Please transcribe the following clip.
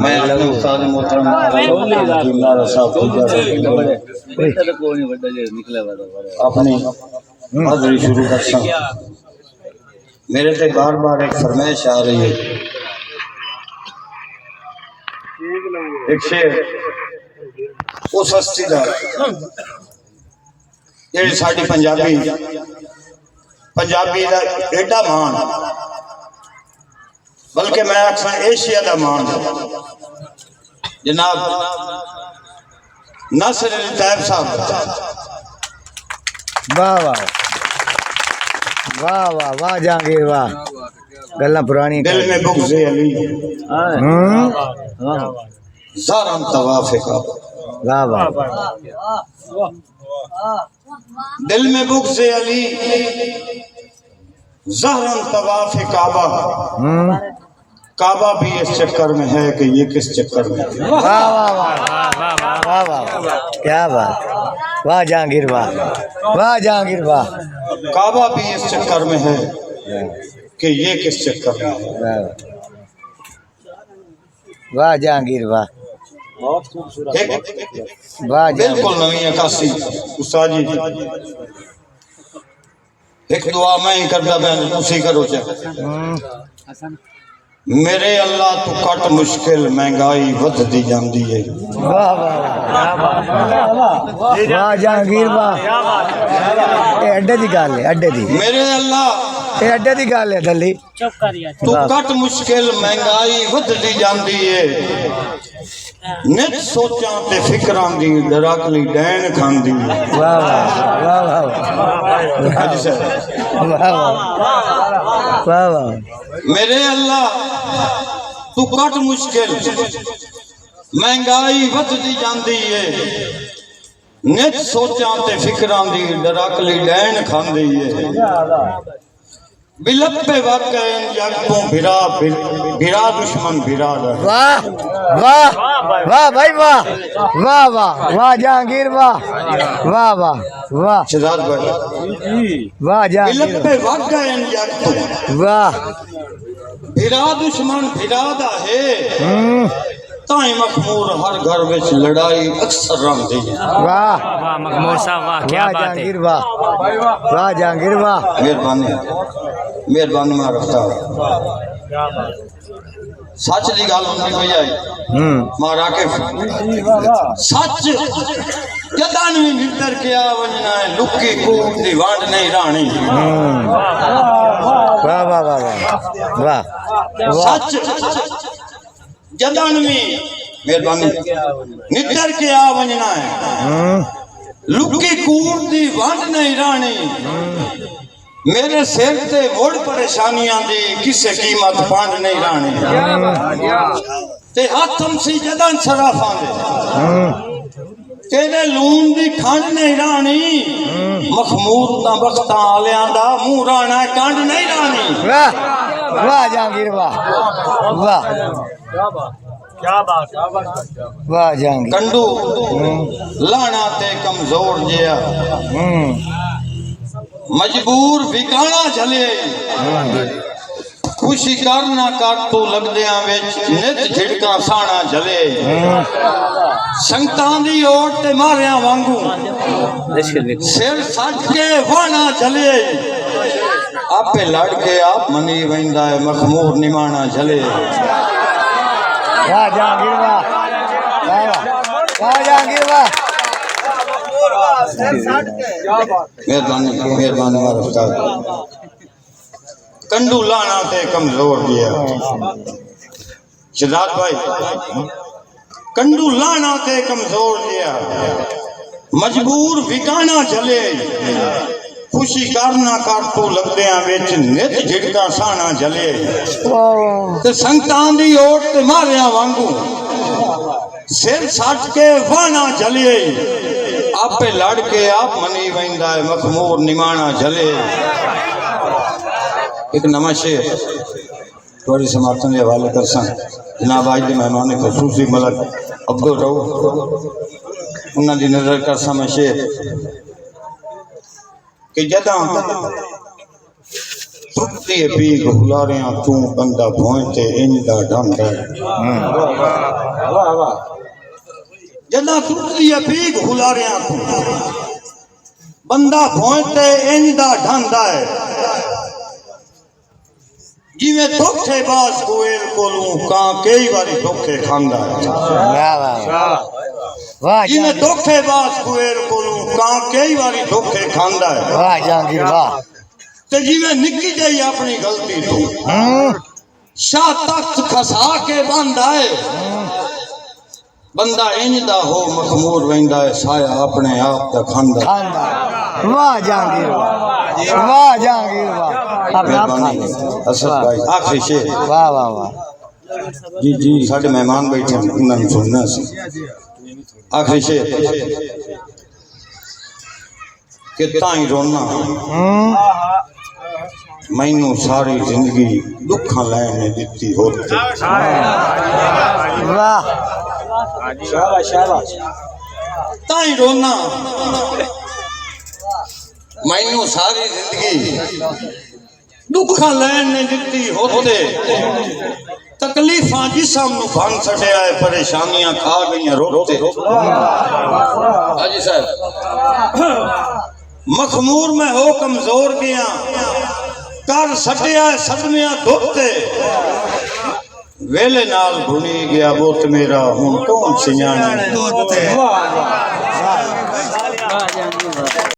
मैं उस्ताद मोहतरम अपनी हाज़री शुरू कर सकता। मेरे से बार बार एक फरमाइश आ रही है, एक शेर उस हस्ती का जेड़ी साडी पंजाबी का एडा मान, बल्कि मैं आखा एशिया का मान, जनाब नासिर अली तैयब साहब। वाह वाह वाह वाह वाह जहांगीर वाह, गल्ला पुरानी। दिल में बुग़्ज़ अली ज़ारम तवाफ़ काबा। वाह वाह दिल में बुग़्ज़ अली ज़ारम तवाफ़ काबा। काबा भी इस चक्कर में है कि ये किस चक्कर में। वाह वाह वाह वाह वाह, क्या बात, वाह जहांगीर वाह, वाह जहांगीर वाह। काबा भी इस चक्कर में है कि ये किस चक्कर में है। वाह जहांगीर वाह, वाह बिल्कुल नवी अकासी उस्ताद जी। एक दुआ मैं ही करता बैन तुसी करो चाहे। मेरे अल्लाह तो कट मुश्किल महंगाई वधदी जांदी है। वाह वाह वाह जहांगीर वाह, ये अड्डे दी गल है, अड्डे दी। मेरे अल्लाह ये अड्डे दी गल है दली। तू कट मुश्किल महंगाई वधदी जांदी है। नित सोचां ते फिक्रां दी डराकली डैन खांदी। वाह वाह वाह वाह हाजी साहब वाह वाह वाह। मेरे अल्लाह तू कट मुश्किल महंगाई वधदी जांदी है। नित सोचां ते फिक्रां दी डराकली डैन खांदी है। बिलप्पे वाक़े जग तो भिरा दुश्मन भिरा दा। वाह वाह वाह भाई वाह वाह वाह वाह जहांगीर वाह वाह वाह वाह शहजाद भाई वाह जहांगीर बिलप्पे वाक़े जग तो वाह। भिरा दुश्मन भिरा दा है। ताई मखमूर हर घर विच लड़ाई अक्सर रंदी है। वाह वाह मखमूर साहब वाह, क्या वाह बात है। जहांगीर वाह, वाह जहांगीर वाह। मेहरबानी मेहरबानी मां रखता सच की गल होंदी कोई आई मां राकिफ सच जदान भी नितर के आ वजना है। लुकी कूट दी वांड नहीं राणी। वाह वाह वाह वाह वाह सच जदान भी मेहरबानी नितर के आ वजना है। लुकी कूट दी वांड नहीं राणी। मेरे सिर ते मुड़ परेशानियां दी किसे कीमत पांड नहीं राणी। ते हाथम सी जदन सराफां दे तेरे लून दी खंड नहीं राणी। मखमूर दा बख्तां आलियां दा मुंह राणा कंड नहीं राणी। वाह वाह जहांगीर वाह वाह क्या बात वाह जहांगीर। कंडू लाना ते कमजोर जिया मजबूर विकाना झले। खुशी करना कर तू लगदियां विच नित झिड़का साणा झले। संगतां दी ओट ते मारिया वांगू सिर सट के वाणा झले। आपे लड़ के आप मनी वेंदा है मखमूर निमाना झले। वाह जहांगीर वाह वाह वाह जहांगीर वाह। मेहरबानी मेहरबानी मां उस्ताद। कंडू लाना ते कमजोर दिया शहजाद भाई। कंडू लाना ते कमजोर दिया मजबूर विकाना झले। खुशी करना कर तू लगदियां विच नित झिड़का साणा झले। ते संगतां दी ओट ते मारिया वांगू सिर सट के वाणा झले। आपे लड़ के आप मनी वेंदा है मखमूर निमाना झले। एक नवा शेर थोड़ी समर्थन के हवाले कर सा जनाब आज के मेहमान खसूसी मलक अब्दुल रऊफ उन्होंने नजर कर सा मैं शेर कि जदा टुटती पी गुलारियां तू बंदा भोंते इंदा ढंग जदा टुटती पी गुलारियां तू बंदा भोंते इंदा ढंग जिवें धोखेबाज कोयल कोलू कां कई बारी धोखे खांदा है वाह वाह वाह जिवें धोखेबाज कोयल कोलू कां कई बारी धोखे खांदा है वाह जहांगीर वाह ते जिवें निकी जाई अपनी गलती तो शाह तख्त खसा के बांधा है बंदा इंजदा हो मखमूर वेंदा है साया अपने आप दा खांदा वाह जहांगीर वाह जहांगीर वाह अपने आप खांदा असद भाई आखिरी शेर वाह वाह वाह जी जी साडे मेहमान बैठे उन्होंने सुनना सी आखिरी शेर कि ताई रोना मैनू सारी जिंदगी दुखा लैने दिती होती वाह ताई रोना मैनू सारी जिंदगी दुखा लैने दिती होते तकलीफा जिसम नु भंग छड़िया है परेशानियां खा गई रोते हाजी साहब मखमूर में हो कमजोर गया कर सटिया सदमिया धोते वेले नाल भुनी गया बोत मेरा हूं कौन सियाने